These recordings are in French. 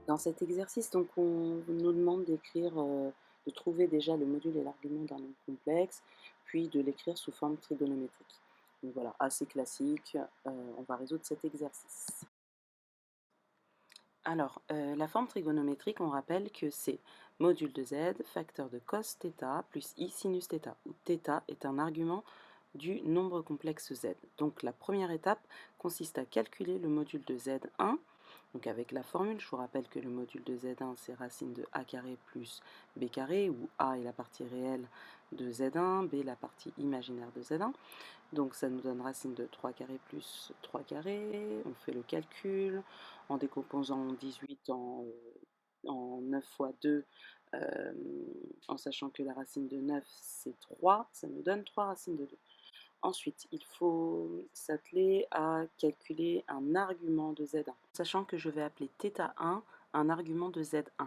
Dans cet exercice, donc, on nous demande d'écrire, de trouver déjà le module et l'argument d'un nombre complexe, puis de l'écrire sous forme trigonométrique. Donc voilà, assez classique, on va résoudre cet exercice. Alors, la forme trigonométrique, on rappelle que c'est module de z, facteur de cos θ plus i sinus θ, où θ est un argument du nombre complexe z. Donc la première étape consiste à calculer le module de z1. Donc avec la formule, je vous rappelle que le module de z1 c'est racine de a carré plus b carré, où a est la partie réelle de z1, b la partie imaginaire de z1. Donc ça nous donne racine de 3 carrés plus 3 carrés. On fait le calcul en décomposant 18 en 9 fois 2, en sachant que la racine de 9 c'est 3, ça nous donne 3 racines de 2. Ensuite, il faut s'atteler à calculer un argument de Z1, sachant que je vais appeler θ1 un argument de Z1.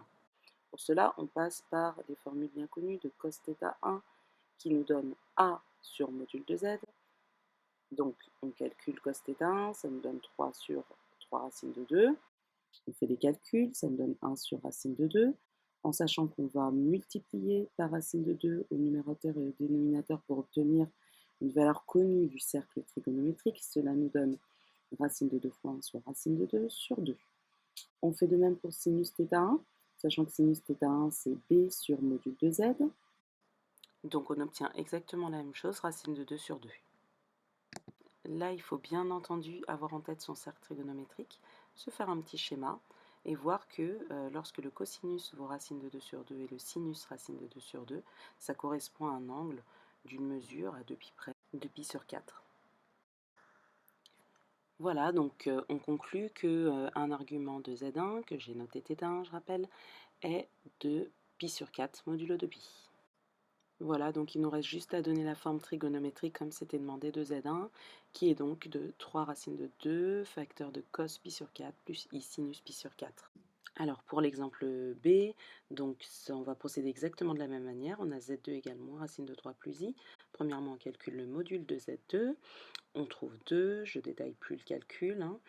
Pour cela, on passe par les formules bien connues de cos θ1 qui nous donne A sur module de Z. Donc, on calcule cos θ1, ça nous donne 3 sur 3 racines de 2. On fait des calculs, ça nous donne 1 sur racine de 2, en sachant qu'on va multiplier par racine de 2 au numérateur et au dénominateur pour obtenir une valeur connue du cercle trigonométrique. Cela nous donne racine de 2 fois 1 sur racine de 2 sur 2. On fait de même pour sinus θ1, sachant que sinus θ1 c'est b sur module de z. Donc on obtient exactement la même chose, racine de 2 sur 2. Là, il faut bien entendu avoir en tête son cercle trigonométrique, se faire un petit schéma et voir que lorsque le cosinus vaut racine de 2 sur 2 et le sinus racine de 2 sur 2, ça correspond à un angle d'une mesure à 2 pi près de pi sur 4. Voilà, donc on conclut que un argument de Z1, que j'ai noté θ1, je rappelle, est de pi sur 4 modulo de pi. Voilà, donc il nous reste juste à donner la forme trigonométrique comme c'était demandé de Z1, qui est donc de 3 racines de 2, facteur de cos pi sur 4 plus i sinus pi sur 4. Alors pour l'exemple B, donc on va procéder exactement de la même manière. On a Z2 égale moins racine de 3 plus i. Premièrement, on calcule le module de Z2. On trouve 2, je détaille plus le calcul, hein.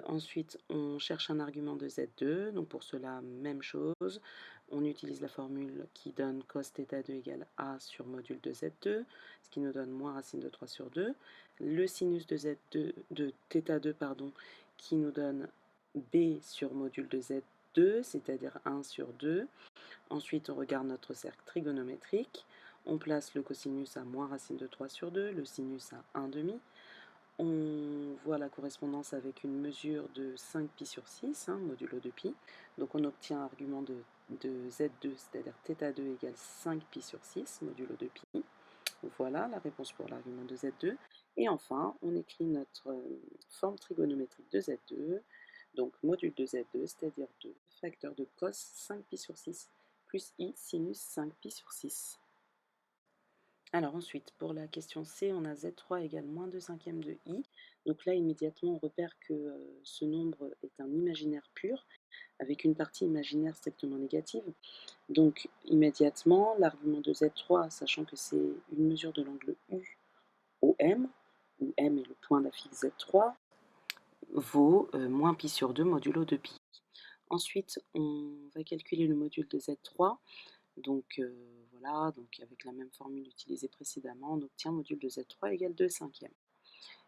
Ensuite, on cherche un argument de Z2, donc pour cela, même chose. On utilise la formule qui donne cos θ2 égale A sur module de Z2, ce qui nous donne moins racine de 3 sur 2. Le sinus de Z2, de θ2, pardon, qui nous donne B sur module de Z2, c'est-à-dire 1 sur 2. Ensuite, on regarde notre cercle trigonométrique. On place le cosinus à moins racine de 3 sur 2, le sinus à 1 demi. On voit la correspondance avec une mesure de 5 pi sur 6, hein, modulo de pi. Donc on obtient un argument de Z2, c'est-à-dire θ2 égale 5 pi sur 6, modulo de pi. Voilà la réponse pour l'argument de Z2. Et enfin, on écrit notre forme trigonométrique de Z2, donc module de Z2, c'est-à-dire 2, facteur de cos 5 pi sur 6, plus i sinus 5 pi sur 6. Alors ensuite, pour la question C, on a Z3 égale moins 2 cinquièmes de I. Donc là, immédiatement, on repère que ce nombre est un imaginaire pur, avec une partie imaginaire strictement négative. Donc immédiatement, l'argument de Z3, sachant que c'est une mesure de l'angle UOM, où M est le point d'affixe Z3, vaut moins pi sur 2 modulo de pi. Ensuite, on va calculer le module de Z3. Donc voilà, donc avec la même formule utilisée précédemment, on obtient module de Z3 égale 2 cinquièmes.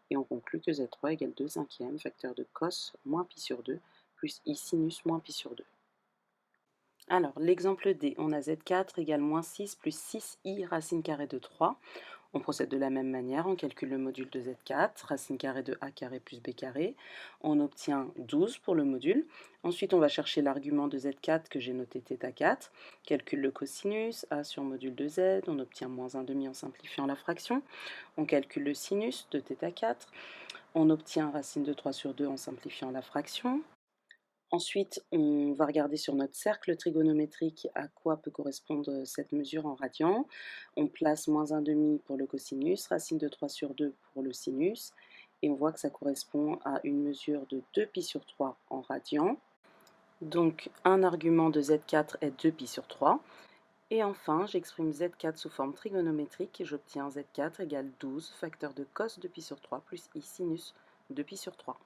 Et on conclut que Z3 égale 2 cinquièmes, facteur de cos moins pi sur 2, plus i sinus moins pi sur 2. Alors, l'exemple D, on a Z4 égale moins 6 plus 6i racine carrée de 3. On procède de la même manière, on calcule le module de Z4, racine carrée de A carré plus B carré. On obtient 12 pour le module. Ensuite, on va chercher l'argument de Z4 que j'ai noté θ4. Calcule le cosinus, A sur module de Z. On obtient moins 1 demi en simplifiant la fraction. On calcule le sinus de θ4. On obtient racine de 3 sur 2 en simplifiant la fraction. Ensuite, on va regarder sur notre cercle trigonométrique à quoi peut correspondre cette mesure en radians. On place moins 1 demi pour le cosinus, racine de 3 sur 2 pour le sinus, et on voit que ça correspond à une mesure de 2 pi sur 3 en radians. Donc un argument de Z4 est 2 pi sur 3. Et enfin, j'exprime Z4 sous forme trigonométrique et j'obtiens Z4 égale 12, facteur de cos de pi sur 3 plus i sinus de pi sur 3.